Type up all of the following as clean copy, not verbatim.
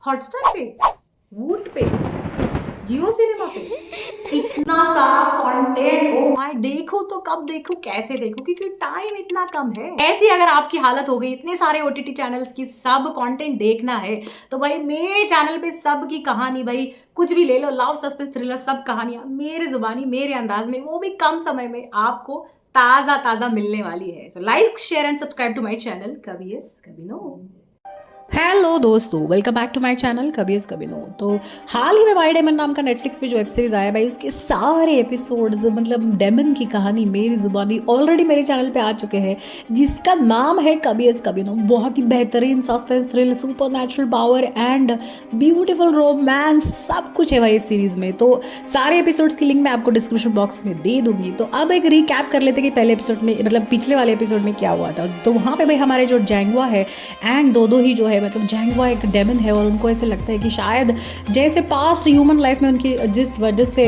Hotstar पे, वूट पे, जियो सिनेमा पे इतना सारा कंटेंट। ओ माय, देखूं तो कब देखूं, कैसे देखूं, क्योंकि टाइम इतना कम है। ऐसी अगर आपकी हालत हो गई, इतने सारे ओटीटी चैनल्स की सब कंटेंट देखना है, तो भाई मेरे चैनल पे सब की कहानी, भाई कुछ भी ले लो, लव सस्पेंस थ्रिलर, सब कहानियां मेरे जुबानी मेरे अंदाज में, वो भी कम समय में आपको ताजा ताजा मिलने वाली है। So like share and subscribe to my channel कभी यस कभी नो। हेलो दोस्तों, welcome back to my channel कभी यस कभी नो। तो हाल ही में वाई डेमन नाम का नेटफ्लिक्स पे जो वेब सीरीज आया, भाई उसके सारे एपिसोड्स, मतलब डेमन की कहानी मेरी जुबानी ऑलरेडी मेरे चैनल पे आ चुके हैं, जिसका नाम है कभी यस कभी नो। बहुत ही बेहतरीन suspense thrill, super natural power and beautiful romance, सब कुछ है भाई इस सीरीज में। तो सारे एपिसोड्स की लिंक मैं आपको डिस्क्रिप्शन बॉक्स में दे दूंगी। तो अब एक रिकैप कर लेते कि पहले एपिसोड में, मतलब पिछले वाले एपिसोड में क्या हुआ था। तो वहाँ पे भाई हमारे जो जैंगवा है एंड दो ही जो है, मतलब जैंगवा एक डेमन है और उनको ऐसे लगता है कि शायद जैसे पास्ट ह्यूमन लाइफ में उनकी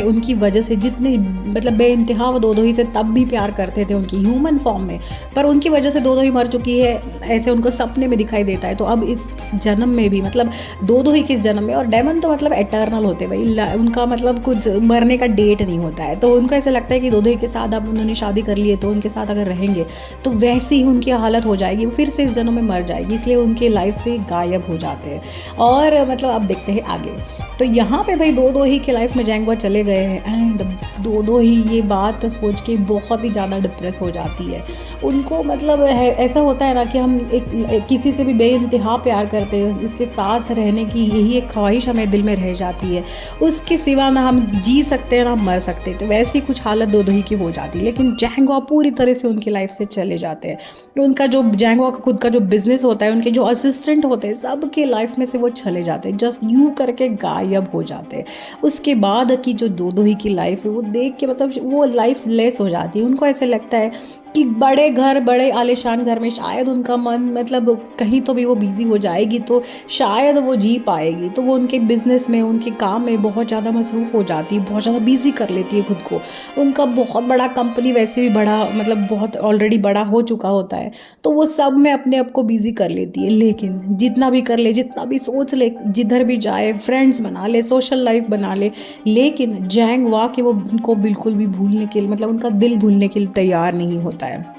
उनकी वजह से जितने, मतलब बेइंतहा वो दो ही से तब भी प्यार करते थे उनकी ह्यूमन फॉर्म में, पर उनकी वजह से दो ही मर चुकी है, ऐसे उनको सपने में दिखाई देता है। तो अब इस जन्म में भी, मतलब दो ही किस जन्म में, और डेमन तो मतलब एटर्नल होते भाई, उनका मतलब कुछ मरने का डेट नहीं होता है। तो उनको ऐसे लगता है कि दो ही के साथ अब उन्होंने शादी कर ली है, तो उनके साथ अगर रहेंगे तो वैसी ही उनकी हालत हो जाएगी, वो फिर से इस जन्म में मर जाएगी, इसलिए उनके लाइफ से गायब हो जाते हैं। और मतलब अब देखते हैं आगे। तो यहाँ पे भाई दो ही के लाइफ में जैंगवा चले गए हैं एंड दो ही ये बात सोच के बहुत ही ज़्यादा डिप्रेस हो जाती है उनको। मतलब ऐसा होता है ना कि हम एक किसी से भी बेइंतहा प्यार करते हैं, उसके साथ रहने की यही एक ख्वाहिश हमें दिल में रह जाती है, उसके सिवा ना हम जी सकते हैं ना हम मर सकते हैं। तो वैसी कुछ हालत दो ही की हो जाती है, लेकिन जैंगवा पूरी तरह से उनकी लाइफ से चले जाते हैं। उनका जो जैंगवा का खुद का जो बिजनेस होता है, उनके जो असिस्टेंट होते हैं, सब के लाइफ में से वो चले जाते हैं, जस्ट यूं करके गायब हो जाते हैं। उसके बाद की जो दो ही की लाइफ है वो देख के मतलब वो लाइफ लेस हो जाती है। उनको ऐसे लगता है कि बड़े घर, बड़े आलीशान घर में शायद उनका मन, मतलब कहीं तो भी वो बिजी हो जाएगी तो शायद वो जी पाएगी। तो वो उनके बिजनेस में, उनके काम में बहुत ज़्यादा मसरूफ़ हो जाती है, बहुत ज़्यादा बिजी कर लेती है खुद को। उनका बहुत बड़ा कंपनी वैसे भी बड़ा, मतलब बहुत ऑलरेडी बड़ा हो चुका होता है, तो वो सब में अपने आप को बिजी कर लेती है। लेकिन जितना भी कर ले, जितना भी सोच ले, जिधर भी जाए, फ्रेंड्स बना ले, सोशल लाइफ बना ले, लेकिन जैंगवा के वो उनको बिल्कुल भी भूलने के लिए, मतलब उनका दिल भूलने के लिए तैयार नहीं होता है,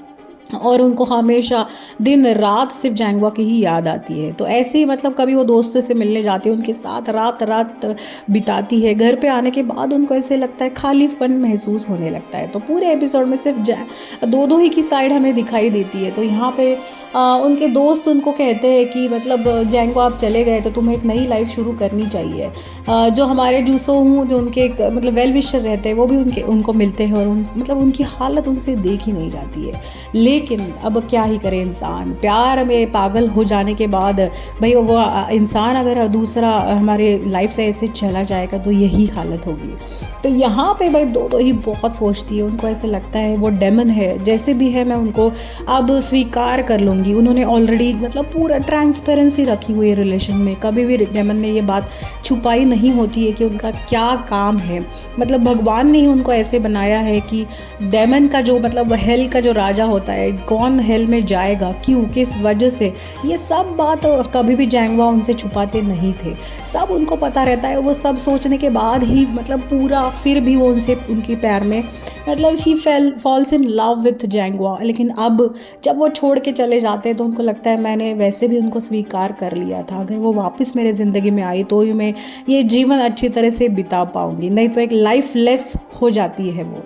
और उनको हमेशा दिन रात सिर्फ जैंगवा की ही याद आती है। तो ऐसे ही मतलब कभी वो दोस्तों से मिलने जाती है, उनके साथ रात रात बिताती है, घर पे आने के बाद उनको ऐसे लगता है, खालीपन महसूस होने लगता है। तो पूरे एपिसोड में सिर्फ दो ही की साइड हमें दिखाई देती है। तो यहाँ पे उनके दोस्त उनको कहते हैं कि मतलब जैंगवा आप चले गए तो तुम्हें एक नई लाइफ शुरू करनी चाहिए। जो हमारे जूसो हूँ, जो उनके मतलब वेल विशर रहते हैं, वो भी उनको मिलते हैं, और मतलब उनकी हालत उनसे देखी नहीं जाती है। लेकिन अब क्या ही करे इंसान, प्यार में पागल हो जाने के बाद भाई वो इंसान अगर दूसरा हमारे लाइफ से ऐसे चला जाएगा तो यही हालत होगी। तो यहाँ पे भाई दो ही बहुत सोचती है, उनको ऐसे लगता है वो डेमन है, जैसे भी है मैं उनको अब स्वीकार कर लूँगी। उन्होंने ऑलरेडी मतलब पूरा ट्रांसपेरेंसी रखी हुई है रिलेशन में, कभी भी डेमन ने ये बात छुपाई नहीं होती है कि उनका क्या काम है। मतलब भगवान ने ही उनको ऐसे बनाया है कि डेमन का जो, मतलब हेल का जो राजा होता है, कौन हेल में जाएगा, क्यों, किस वजह से, ये सब बात कभी भी जैंगवा उनसे छुपाते नहीं थे, सब उनको पता रहता है। वो सब सोचने के बाद ही मतलब पूरा, फिर भी वो उनसे, उनके पैर में, मतलब she falls in love with जैंगवा। लेकिन अब जब वो छोड़ के चले जाते हैं तो उनको लगता है मैंने वैसे भी उनको स्वीकार कर लिया था, अगर वो वापस मेरे ज़िंदगी में आई तो ही मैं ये जीवन अच्छी तरह से बिता पाऊंगी, नहीं तो एक लाइफ लेस हो जाती है वो।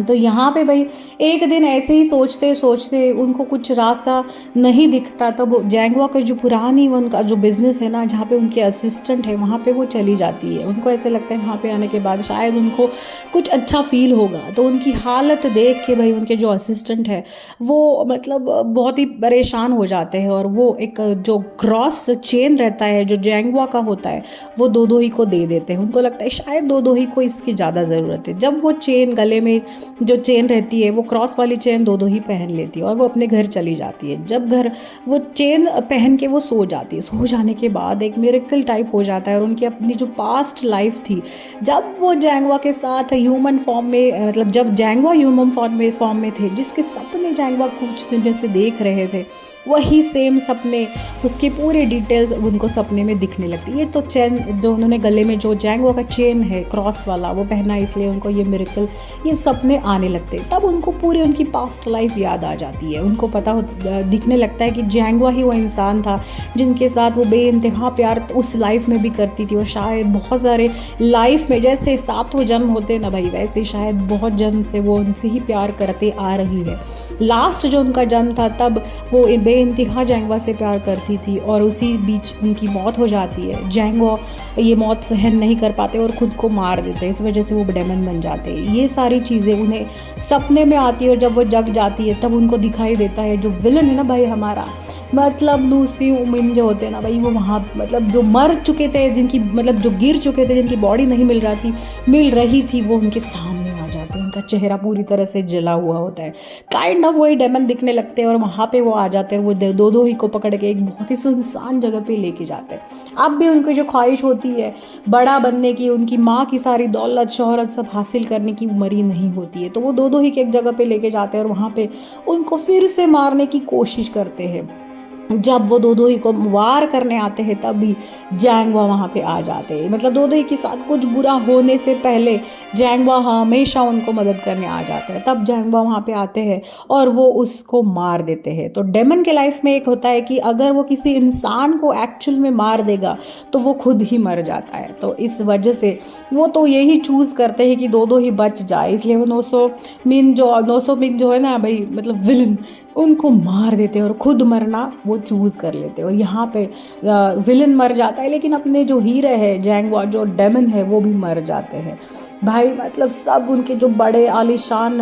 तो यहाँ पे भाई एक दिन ऐसे ही सोचते सोचते उनको कुछ रास्ता नहीं दिखता, तब वो जैंगवा का जो पुरानी उनका जो बिज़नेस है ना, जहाँ पे उनके असिस्टेंट है, वहाँ पे वो चली जाती है। उनको ऐसे लगता है वहाँ पे आने के बाद शायद उनको कुछ अच्छा फील होगा। तो उनकी हालत देख के भाई उनके जो असिस्टेंट है वो मतलब बहुत ही परेशान हो जाते हैं, और वो एक जो क्रॉस चेन रहता है जो जैंगवा का होता है वो दो ही को दे देते हैं। उनको लगता है शायद दो ही को इसकी ज़्यादा ज़रूरत है। जब वो चेन गले में जो चेन रहती है वो क्रॉस वाली चेन दो दो ही पहन लेती है और वो अपने घर चली जाती है। जब घर वो चेन पहन के वो सो जाती है, सो जाने के बाद एक मिरेकल टाइप हो जाता है और उनकी अपनी जो पास्ट लाइफ थी, जब वो जैंगवा के साथ ह्यूमन फॉर्म में, मतलब जब जैंगवा ह्यूमन फॉर्म में थे, जिसके सपने जैंगवा कुछ दिनों से देख रहे थे, वही सेम सपने, उसके पूरे डिटेल्स उनको सपने में दिखने लगती। ये तो चेन जो उन्होंने गले में जो जैंगवा का चेन है क्रॉस वाला वो पहना, इसलिए उनको ये मिरेकल, ये सपने आने लगते। तब उनको पूरी उनकी पास्ट लाइफ याद आ जाती है। उनको पता दिखने लगता है कि जैंगवा ही वो इंसान था जिनके साथ वो बेइंतहा प्यार उस लाइफ में भी करती थी, और शायद बहुत सारे लाइफ में जैसे 7 जन्म होते ना भाई, वैसे शायद बहुत जन्म से वो उनसे ही प्यार करते आ रही है। लास्ट जो उनका जन्म था तब वो बेइंतहा जैंगवा से प्यार करती थी और उसी बीच उनकी मौत हो जाती है। जैंगवा ये मौत सहन नहीं कर पाते और ख़ुद को मार देते, इस वजह से वो डेमन बन जाते हैं। ये सारी चीज़ें उन्हें सपने में आती है और जब वो जग जाती है तब उनको दिखाई देता है जो विलन है ना भाई हमारा, मतलब लूसी उमिन जो होते हैं ना भाई, वो वहाँ मतलब जो मर चुके थे, जिनकी मतलब जो गिर चुके थे, जिनकी बॉडी नहीं मिल रही थी, वो उनके सामने आ जाते हैं। उनका चेहरा पूरी तरह से जला हुआ होता है, काइंड ऑफ वही डेमन दिखने लगते हैं और वहाँ पे वो आ जाते हैं। वो दो दो ही को पकड़ के एक बहुत ही सुनसान जगह पे लेके जाते हैं। अब भी उनकी जो ख्वाहिश होती है बड़ा बनने की, उनकी माँ की सारी दौलत शोहरत सब हासिल करने की मरी नहीं होती है, तो वो दो दो ही के एक जगह पे लेके जाते हैं और वहाँ पे उनको फिर से मारने की कोशिश करते हैं। जब वो दो दो ही को वार करने आते हैं तब भी जैंगवा वहाँ पे आ जाते हैं। मतलब दो दो ही के साथ कुछ बुरा होने से पहले जैंगवा हमेशा उनको मदद करने आ जाते हैं। तब जैंगवा वहाँ पे आते हैं और वो उसको मार देते हैं। तो डेमन के लाइफ में एक होता है कि अगर वो किसी इंसान को एक्चुअल में मार देगा तो वो खुद ही मर जाता है। तो इस वजह से वो तो यही चूज़ करते हैं कि दो दो ही बच जाए, इसलिए वो 900 मिन जो है ना भाई, मतलब विलन, उनको मार देते हैं और खुद मरना वो चूज़ कर लेते हैं। और यहाँ पे विलन मर जाता है, लेकिन अपने जो हीरो है जैंगवा, जो डेमन है, वो भी मर जाते हैं भाई। मतलब सब उनके जो बड़े आलीशान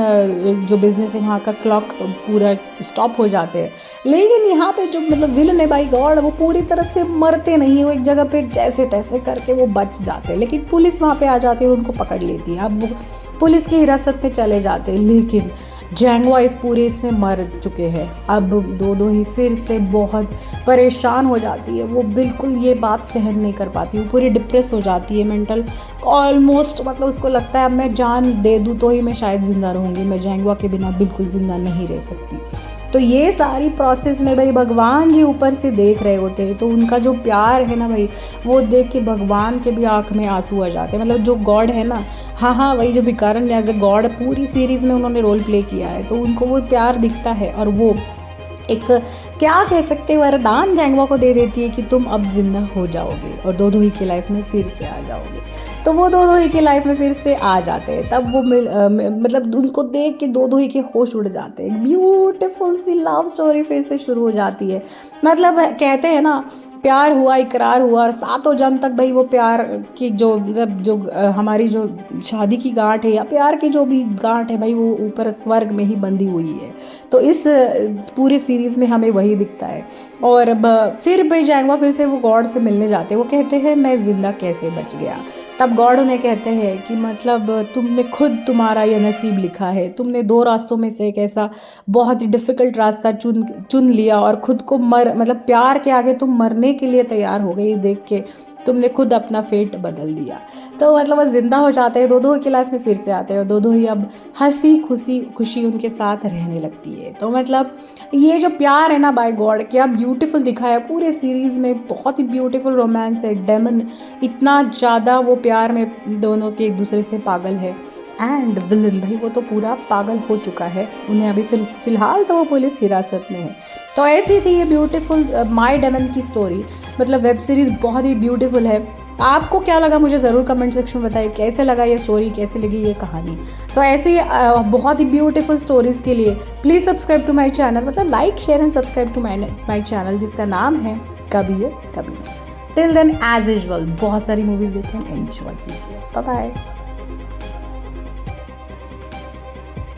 जो बिजनेस है वहाँ का क्लॉक पूरा स्टॉप हो जाते हैं। लेकिन यहाँ पे जो मतलब विलन है भाई गॉड, वो पूरी तरह से मरते नहीं है, वो एक जगह पे जैसे तैसे करके वो बच जाते हैं। लेकिन पुलिस वहाँ पे आ जाती है और उनको पकड़ लेती है। अब वो पुलिस की हिरासत में चले जाते हैं, लेकिन जैंगवा इस पूरे इसमें मर चुके हैं। अब दो दो ही फिर से बहुत परेशान हो जाती है, वो बिल्कुल ये बात सहन नहीं कर पाती, वो पूरी डिप्रेस हो जाती है, मेंटल ऑलमोस्ट, मतलब उसको लगता है अब मैं जान दे दूँ तो ही मैं शायद ज़िंदा रहूँगी, मैं जैंगवा के बिना बिल्कुल ज़िंदा नहीं रह सकती। तो ये सारी प्रोसेस में भाई भगवान जी ऊपर से देख रहे होते हैं, तो उनका जो प्यार है ना भाई, वो देख के भगवान के भी आँख में आंसू आ जाते हैं। मतलब जो गॉड है ना, हाँ वही जो भिखारन एज ए गॉड पूरी सीरीज़ में उन्होंने रोल प्ले किया है, तो उनको वो प्यार दिखता है और वो एक क्या कह सकते हैं वरदान जैंगवा को दे देती है कि तुम अब जिंदा हो जाओगे और दो दो ही की लाइफ में फिर से आ जाओगे। तो वो दो दो ही की लाइफ में फिर से आ जाते हैं। तब वो मतलब उनको देख के दो दो ही के होश उड़ जाते हैं। ब्यूटीफुल सी लव स्टोरी फिर से शुरू हो जाती है। मतलब कहते हैं ना, प्यार हुआ, इकरार हुआ और 7 जन्म तक भाई वो प्यार की जो मतलब जो हमारी जो शादी की गांठ है या प्यार की जो भी गांठ है भाई, वो ऊपर स्वर्ग में ही बंधी हुई है। तो इस पूरे सीरीज़ में हमें वही दिखता है। और फिर भाई जैंगवा फिर से वो गॉड से मिलने जाते हैं। वो कहते हैं मैं ज़िंदा कैसे बच गया। तब गॉड उन्हें कहते हैं कि मतलब तुमने खुद तुम्हारा यह नसीब लिखा है, तुमने 2 रास्तों में से एक ऐसा बहुत ही डिफ़िकल्ट रास्ता चुन लिया और खुद को मतलब प्यार के आगे तुम मरने के लिए तैयार हो गई। देख के तुमने खुद अपना फेट बदल दिया। तो मतलब वो ज़िंदा हो जाते हैं, दो दो की लाइफ में फिर से आते हैं और दो दो ही अब हंसी खुशी उनके साथ रहने लगती है। तो मतलब ये जो प्यार है ना बाय गॉड, क्या ब्यूटीफुल दिखाया पूरे सीरीज़ में। बहुत ही ब्यूटीफुल रोमांस है। डेमन इतना ज़्यादा वो प्यार में दोनों के एक दूसरे से पागल है। एंड विलन भाई वो तो पूरा पागल हो चुका है। उन्हें अभी फ़िलहाल तो वो पुलिस हिरासत में है। तो ऐसी थी ये ब्यूटीफुल माय डेमन की स्टोरी। मतलब वेब सीरीज़ बहुत ही ब्यूटीफुल है। आपको क्या लगा मुझे ज़रूर कमेंट सेक्शन में बताइए। कैसे लगा ये स्टोरी, कैसे लगी ये कहानी। सो ऐसी बहुत ही ब्यूटीफुल स्टोरीज़ के लिए please subscribe to my channel. मतलब like share and subscribe to my channel जिसका नाम है कभी यस कभी। टिल देन एज यूजुअल बहुत सारी मूवीज़ देखें, एंजॉय कीजिए। Bye bye.